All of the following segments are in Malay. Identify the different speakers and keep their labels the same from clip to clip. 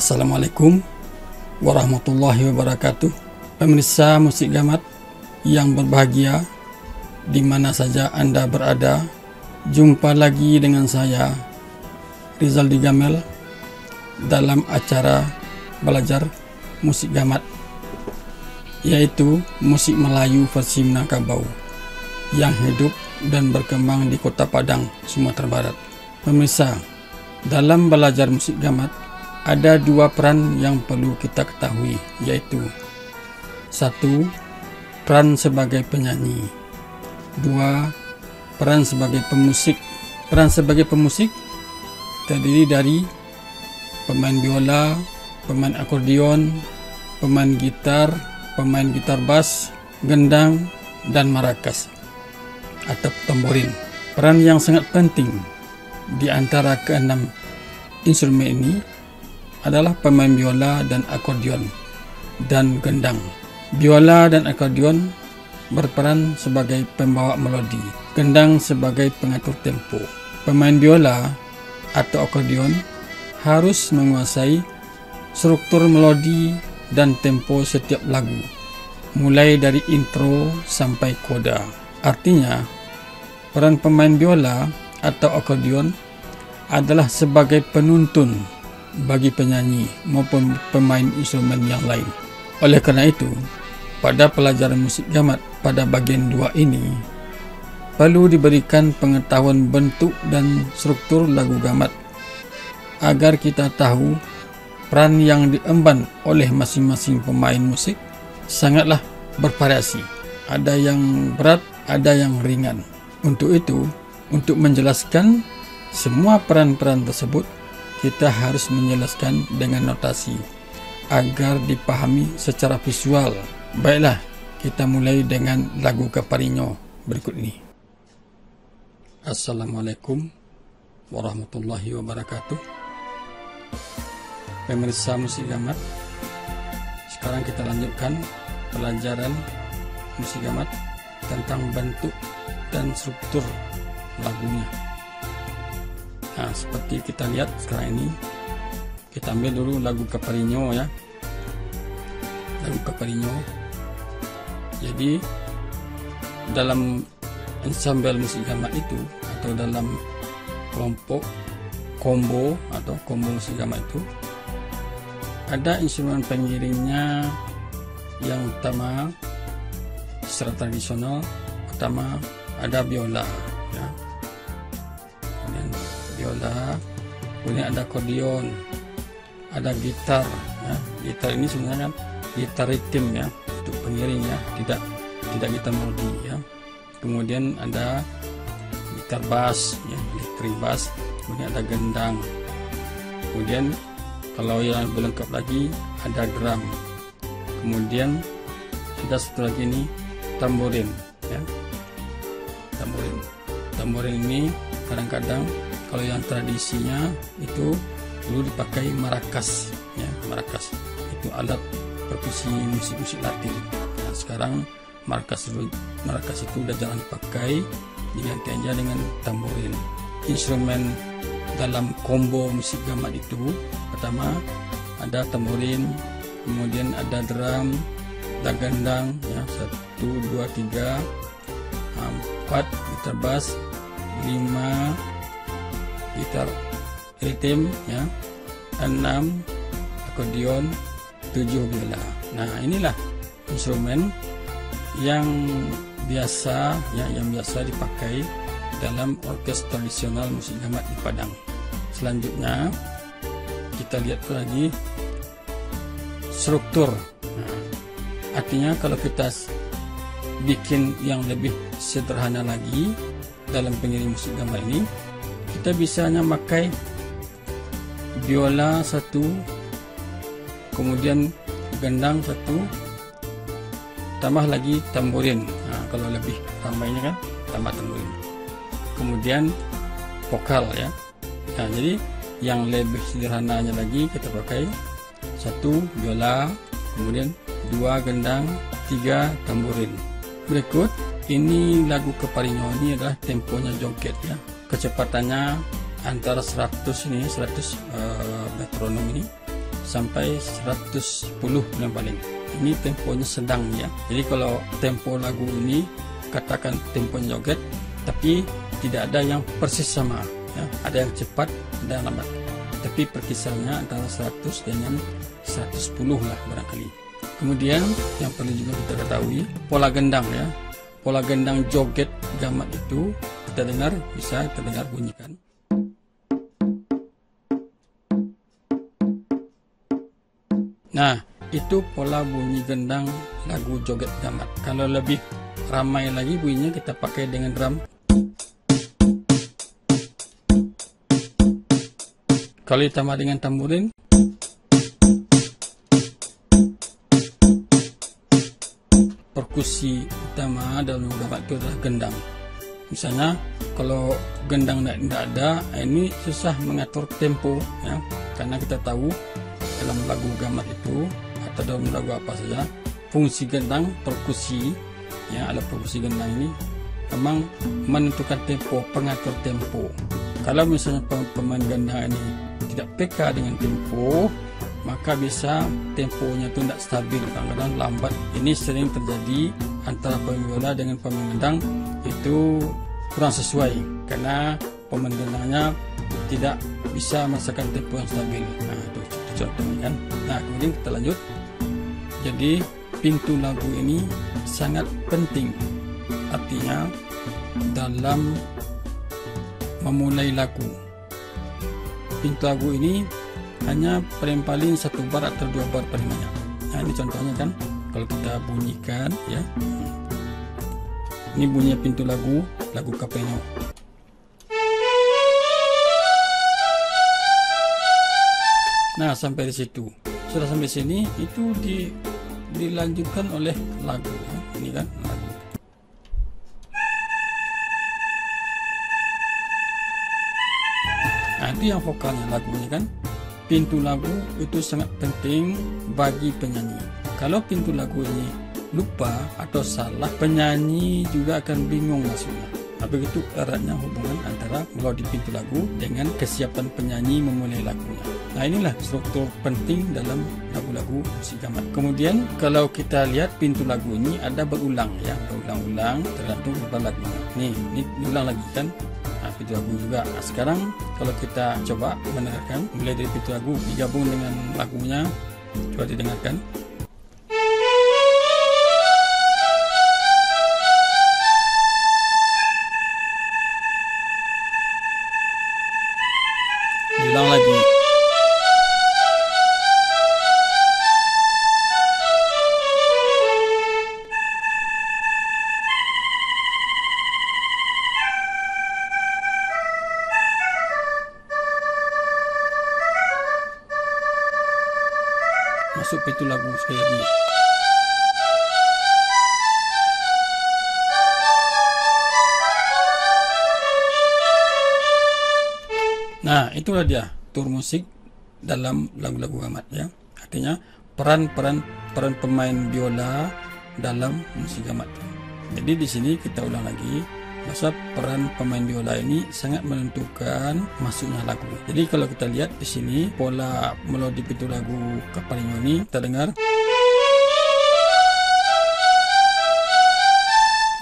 Speaker 1: Assalamualaikum warahmatullahi wabarakatuh. Pemirsa musik gamat yang berbahagia di mana saja Anda berada, jumpa lagi dengan saya Rizaldi Gamel dalam acara belajar musik gamat, yaitu musik Melayu versi Minangkabau yang hidup dan berkembang di Kota Padang, Sumatera Barat. Pemirsa, dalam belajar musik gamat ada dua peran yang perlu kita ketahui, yaitu satu, peran sebagai penyanyi. Dua, peran sebagai pemusik. Peran sebagai pemusik terdiri dari pemain biola, pemain akordeon, pemain gitar bass, gendang, dan marakas atau tamborin. Peran yang sangat penting di antara keenam instrumen ini adalah pemain biola dan akordeon dan gendang. Biola dan akordeon berperan sebagai pembawa melodi, gendang sebagai pengatur tempo. Pemain biola atau akordeon harus menguasai struktur melodi dan tempo setiap lagu, mulai dari intro sampai koda. Artinya, peran pemain biola atau akordeon adalah sebagai penuntun bagi penyanyi maupun pemain instrumen yang lain. Oleh karena itu, pada pelajaran musik gamat pada bagian 2 ini perlu diberikan pengetahuan bentuk dan struktur lagu gamat agar kita tahu peran yang diemban oleh masing-masing pemain musik sangatlah bervariasi. Ada yang berat, ada yang ringan. Untuk itu, untuk menjelaskan semua peran-peran tersebut, kita harus menjelaskan dengan notasi agar dipahami secara visual. Baiklah, kita mulai dengan lagu Kaparinyo berikut ini. Assalamualaikum warahmatullahi wabarakatuh. Pemirsa musik gamat, sekarang kita lanjutkan pelajaran musik gamat tentang bentuk dan struktur lagunya. Nah, seperti kita lihat sekarang ini, kita ambil dulu lagu Kaparinyo ya. Lagu Kaparinyo. Jadi dalam ensemble musik gamat itu, atau dalam kelompok combo atau combo musik gamat itu, ada instrumen pengiringnya. Yang pertama secara tradisional, pertama ada biola ya. Kemudian biola, kemudian ada akordeon, ada gitar ya. Gitar ini sebenarnya kan gitar ritm ya, untuk pengiring ya, tidak gitar melodi ya. Kemudian ada gitar bass ya, elektrik bass, kemudian ada gendang. Kemudian kalau yang lebih lengkap lagi ada drum. Kemudian ada satu lagi ini tamborin ya. Tamborin ini kadang-kadang kalau yang tradisinya itu dulu dipakai marakas ya. Marakas itu alat perkusi musik Latin. Nah, sekarang marakas itu udah jarang dipakai, diganti aja dengan tamborin. Instrumen dalam combo musik gamat itu pertama ada tamborin, kemudian ada drum, ada gendang ya, 1, 2, 3, 4 gitar bass, 5 gitar ritm ya, 6 akordeon, 7 biola. Nah, inilah instrumen yang biasa ya, yang biasa dipakai dalam orkes tradisional musik gamat di Padang. Selanjutnya kita lihat lagi struktur. Nah, artinya kalau kita bikin yang lebih sederhana lagi dalam pengiring musik gamat ini, kita bisa hanya pakai biola 1, kemudian gendang 1, tambah lagi tamborin. Nah, kalau lebih ramainya kan tambah tamborin, kemudian vokal ya. Nah, jadi yang lebih sederhananya lagi kita pakai 1 biola, kemudian 2 gendang, 3 tamborin. Berikut ini lagu Kaparinyo ini adalah temponya joget ya. Kecepatannya antara 100 metronom ini sampai 110 yang paling. Ini temponya sedang ya. Jadi kalau tempo lagu ini katakan temponya joget, tapi tidak ada yang persis sama ya. Ada yang cepat, ada yang lambat. Tapi perkisarannya antara 100 dengan 110 lah barangkali. Kemudian yang perlu juga kita ketahui pola gendang ya. Pola gendang joget gamat itu kita dengar, bisa kita dengar bunyikan. Nah, itu pola bunyi gendang lagu joget gamat. Kalau lebih ramai lagi bunyinya kita pakai dengan drum. Kalau ditambah dengan tamborin, perkusi utama dalam lagu gamat itu adalah gendang. Misalnya kalau gendang tidak ada, ini susah mengatur tempo ya, karena kita tahu dalam lagu gamat itu atau dalam lagu apa saja fungsi gendang perkusi ya, ada perkusi gendang ini memang menentukan tempo, pengatur tempo. Kalau misalnya pemain gendang ini tidak peka dengan tempo, maka bisa temponya itu tidak stabil, kadang-kadang lambat. Ini sering terjadi antara pemain biola dengan pemain gendang, itu kurang sesuai karena pemain gendangnya tidak bisa merasakan tempo yang stabil. Nah, itu contohnya kan. Nah, kemudian kita lanjut. Jadi pintu lagu ini sangat penting, artinya dalam memulai lagu. Pintu lagu ini hanya paling satu bar atau dua bar paling banyak. Nah, ini contohnya kan, kalau kita bunyikan ya, ini bunyi pintu lagu Capeno. Nah, sampai di situ. Sudah sampai sini, itu dilanjutkan oleh lagu. Ini kan lagu. Nah, itu yang vokalnya lagunya kan. Pintu lagu itu sangat penting bagi penyanyi. Kalau pintu lagu ini lupa atau salah, penyanyi juga akan bingung maksudnya. Nah, begitu eratnya hubungan antara melodi pintu lagu dengan kesiapan penyanyi memulai lagunya. Nah, inilah struktur penting dalam lagu-lagu musik gamat. Kemudian kalau kita lihat pintu lagu ini ada berulang ya, berulang-ulang tergantung pada lagunya. Nih, ini ulang lagi kan. Nah, pintu lagu juga. Nah, sekarang kalau kita coba mendengarkan mulai dari pintu lagu digabung dengan lagunya, coba didengarkan. Diulang lagi. Masuk pintu lagu sekali lagi. Nah, itulah dia tur musik dalam lagu-lagu gamat ya. Artinya peran pemain biola dalam musik gamat. Jadi di sini kita ulang lagi, bahwa peran pemain biola ini sangat menentukan masuknya lagu. Jadi kalau kita lihat di sini pola melodi pintu lagu Capeno ini kita dengar.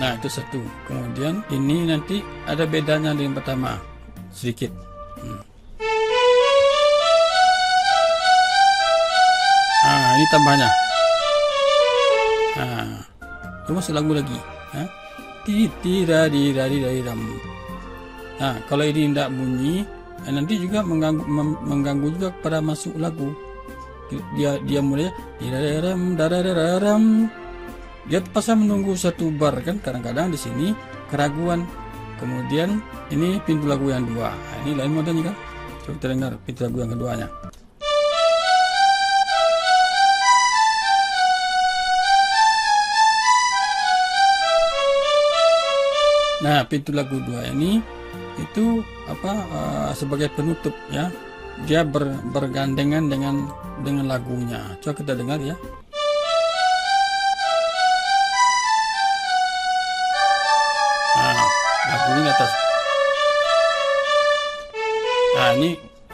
Speaker 1: Nah, itu satu. Kemudian ini nanti ada bedanya dengan pertama sedikit. Nah, ini tambahnya. Nah, itu masuk lagu lagi. Titiradiradiram. Nah, kalau ini tidak bunyi, nanti juga mengganggu juga pada masuk lagu. Dia mulai dararam. Dia pasal menunggu satu bar kan, kadang-kadang di sini keraguan. Kemudian ini pintu lagu yang dua. Nah, ini lain modalnya kan. Coba kita dengar pintu lagu yang keduanya. Nah, pintu lagu dua ini itu sebagai penutup ya. Dia bergandengan dengan lagunya. Coba kita dengar ya. Nah, lagu ini atas. Nah, ini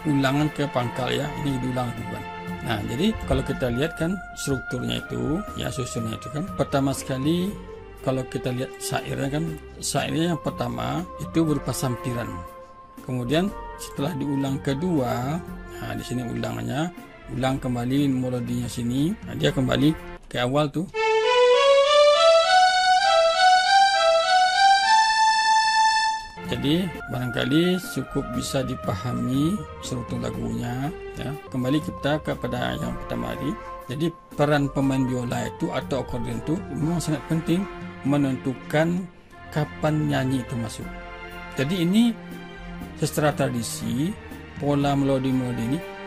Speaker 1: ulangan ke pangkal ya. Ini diulang bukan. Nah, jadi kalau kita lihat kan strukturnya itu, ya susunnya itu kan, pertama sekali kalau kita lihat syairnya yang pertama itu berupa sampiran. Kemudian setelah diulang kedua, nah di sini ulang kembali melodinya sini, nah, dia kembali ke awal tuh. Jadi barangkali cukup bisa dipahami struktur lagunya ya. Kembali kita kepada yang pertama tadi. Jadi peran pemain biola itu atau akordeon itu memang sangat penting menentukan kapan nyanyi itu masuk. Jadi ini secara tradisi pola melodi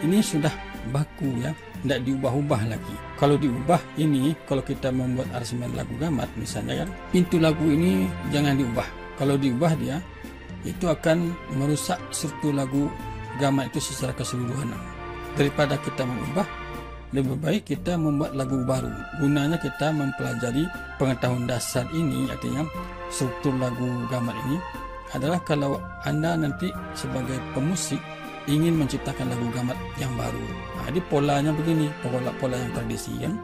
Speaker 1: ini sudah baku ya, tidak diubah-ubah lagi. Kalau diubah ini, kalau kita membuat aransemen lagu gamat misalnya kan, pintu lagu ini jangan diubah. Kalau diubah dia itu akan merusak struktur lagu gamat itu secara keseluruhan. Daripada kita mengubah, lebih baik kita membuat lagu baru. Gunanya kita mempelajari pengetahuan dasar ini, artinya struktur lagu gamat ini adalah kalau Anda nanti sebagai pemusik ingin menciptakan lagu gamat yang baru. Nah, jadi polanya begini, pola yang tradisi kan.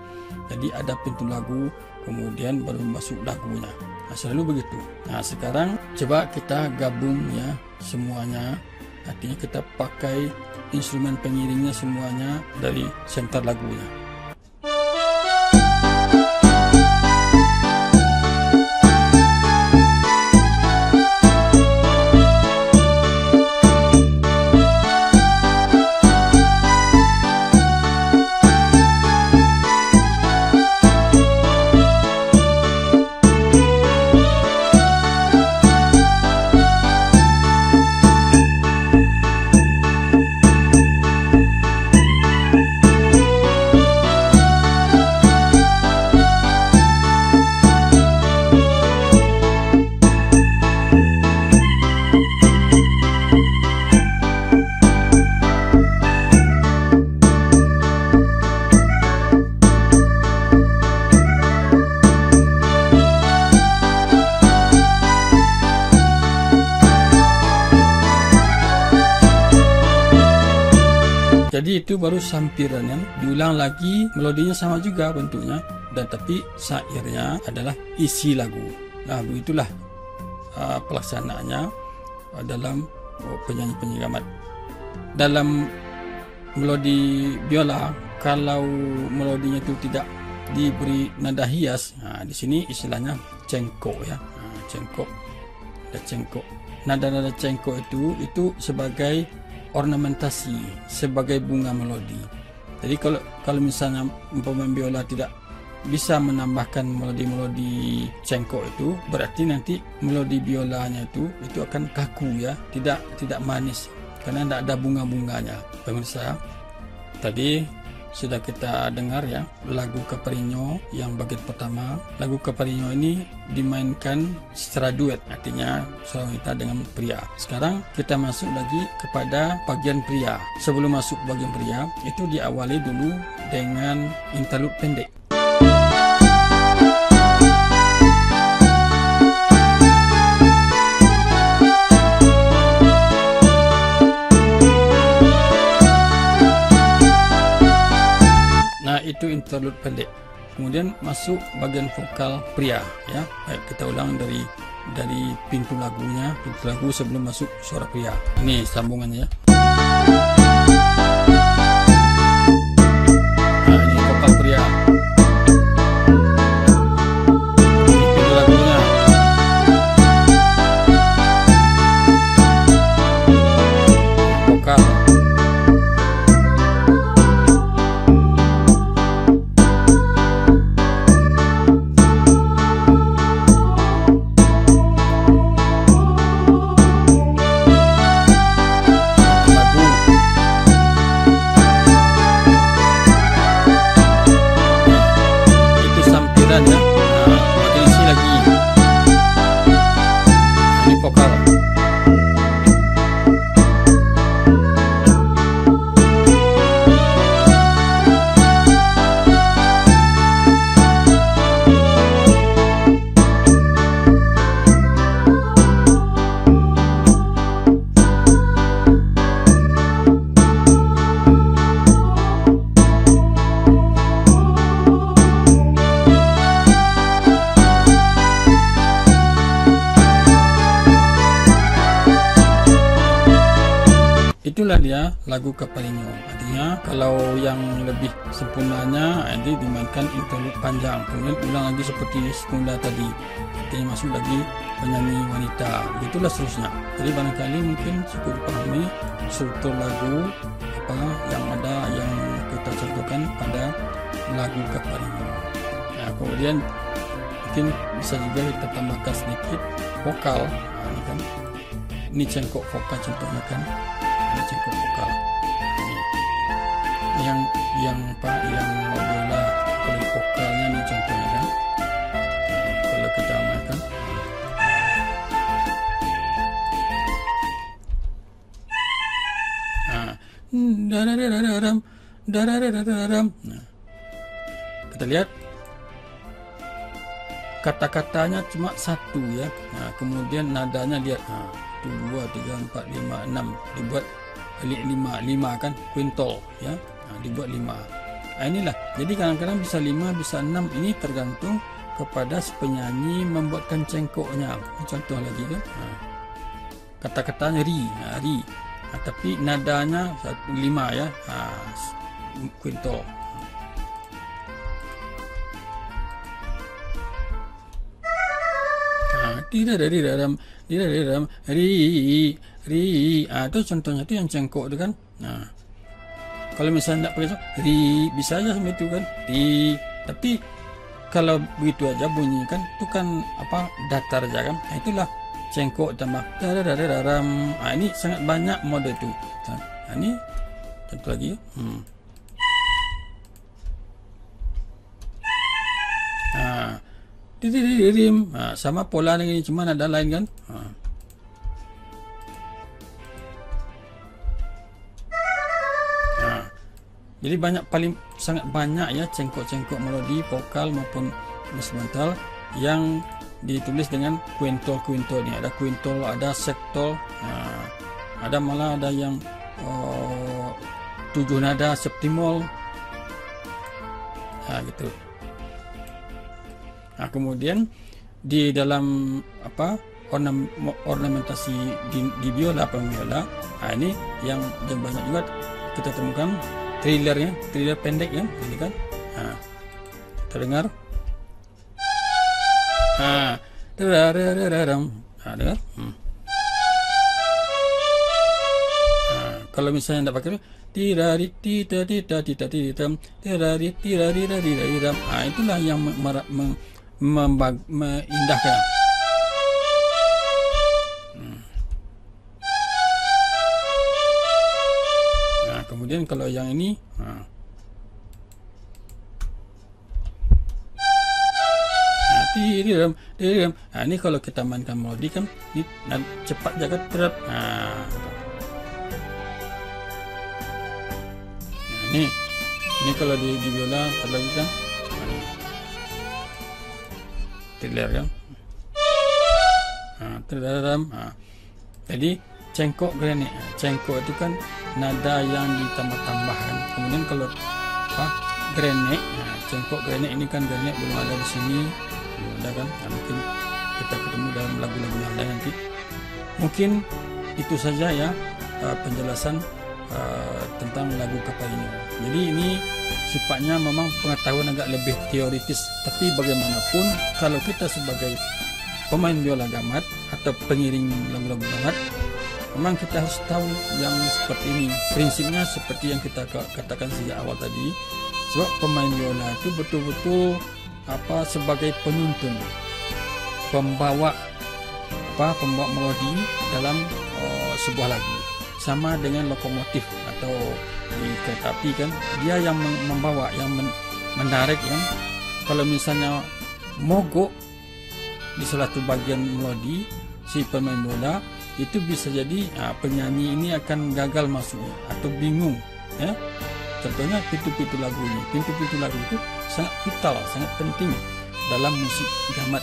Speaker 1: Jadi ada pintu lagu, kemudian baru masuk lagunya. Nah, selalu begitu. Nah, sekarang coba kita gabung ya semuanya. Artinya kita pakai instrumen pengiringnya semuanya dari center lagunya. Jadi itu baru sampiran yang diulang lagi, melodinya sama juga bentuknya, dan tapi syairnya adalah isi lagu. Nah, begitulah pelaksanaannya dalam penyanyi gamat. Dalam melodi biola, kalau melodinya itu tidak diberi nada hias, nah, di sini istilahnya cengkok ya, cengkok, ada cengkok. Nada-nada cengkok itu sebagai ornamentasi, sebagai bunga melodi. Jadi kalau misalnya pemain biola tidak bisa menambahkan melodi-melodi cengkok itu, berarti nanti melodi biolanya itu akan kaku ya, tidak manis karena tidak ada bunga-bunganya. Pemirsa, tadi sudah kita dengar ya lagu Caprino yang bagian pertama. Lagu Caprino ini dimainkan secara duet, artinya seorang wanita dengan pria. Sekarang kita masuk lagi kepada bagian pria. Sebelum masuk bagian pria, itu diawali dulu dengan interlude pendek. Itu interlude pendek. Kemudian masuk bagian vokal pria ya. Baik, kita ulang dari pintu lagunya, pintu lagu sebelum masuk suara pria. Ini sambungannya ya. Nah, ini vokal pria. Ini pintu lagunya. Vokal. itulah dia lagu Kaparinyo. Artinya kalau yang lebih sempurnanya nanti dimainkan interlude panjang, kemudian ulang lagi seperti semula tadi, artinya masuk lagi penyanyi wanita, itulah seterusnya. Jadi barangkali mungkin cukup dipahami struktur lagu apa yang ada yang kita contohkan pada lagu Kaparinyo. Nah, kemudian mungkin bisa juga kita tambahkan sedikit vokal. Nah, ini kan, ini cengkok vokal contohnya kan, ini cengkok vokal. Ini yang apa, yang viola kulit vokalnya ini contohnya kan. Nah, kalau kita mainkan, nah, kita lihat kata-katanya cuma satu ya. Nah, kemudian nadanya dia 1, 2, 3, 4, 5, 6 dibuat 5 kan, quintal ya. Nah, dibuat 5. Nah, inilah. Jadi kadang-kadang bisa 5, bisa 6. Ini tergantung kepada si penyanyi membuatkan cengkoknya. Contoh lagi kan. Nah, kata-katanya ri, ri. Nah, tapi nadanya 5 ya. Quintal. Tidak dari dalam ri. Itu contohnya itu yang cengkok itu kan. Nah, kalau misalnya tidak pakai ri, bisa aja seperti itu kan, ri. Tapi kalau begitu aja bunyi kan, itu kan apa, datar aja kan. Nah, itulah cengkok tambah daram. Ini sangat banyak mode itu. Nah, ini contoh lagi. Nah, sama pola dengan ini, cuma ada lain kan. Jadi sangat banyak ya cengkok-cengkok melodi vokal maupun instrumental yang ditulis dengan quintal ini. Ada quintal, ada septol, ada malah ada yang 7 nada septimol. Nah, gitu. Nah, kemudian di dalam apa ornamentasi di biola, viola, ini yang banyak juga kita temukan thriller pendek ya, ini kan. Nah, kita dengar. Dengar. Kalau misalnya tidak pakai itulah yang mengindahkan. Nah, kemudian kalau yang ini, ini kalau kita mainkan melodi kan, cepat jaga terap. Ini kalau di biola lagi kan, thriller kan. Jadi cengkok grenek. Cengkok itu kan nada yang ditambah-tambahkan. Kemudian kalau grenek, cengkok grenek ini kan, grenek belum ada di sini, belum ada kan. Mungkin kita ketemu dalam lagu-lagu yang lain nanti. Mungkin itu saja ya penjelasan tentang lagu Kaparinyo. Jadi ini sifatnya memang pengetahuan agak lebih teoritis, tapi bagaimanapun kalau kita sebagai pemain biola gamat atau pengiring lagu-lagu gamat, memang kita harus tahu yang seperti ini. Prinsipnya seperti yang kita katakan sejak awal tadi, sebab pemain biola itu betul-betul sebagai penuntun, pembawa melodi dalam sebuah lagu. Sama dengan lokomotif atau di kereta api kan, dia yang membawa, yang menarik ya. Kalau misalnya mogok di salah satu bagian melodi si pemain biola, itu bisa jadi penyanyi ini akan gagal masuknya atau bingung ya. Contohnya pintu-pintu lagu ini. Pintu-pintu lagu itu sangat vital, sangat penting dalam musik gamat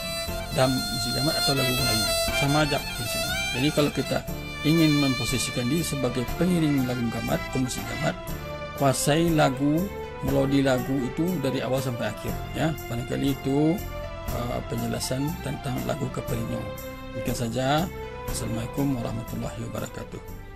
Speaker 1: atau lagu Melayu. Sama aja prinsipnya. Jadi kalau kita ingin memposisikan diri sebagai pengiring lagu gamat, pemusik gamat, kuasai lagu, melodi lagu itu dari awal sampai akhir ya. Barangkali itu penjelasan tentang lagu Kaparinyo. Demikian saja. Assalamualaikum warahmatullahi wabarakatuh.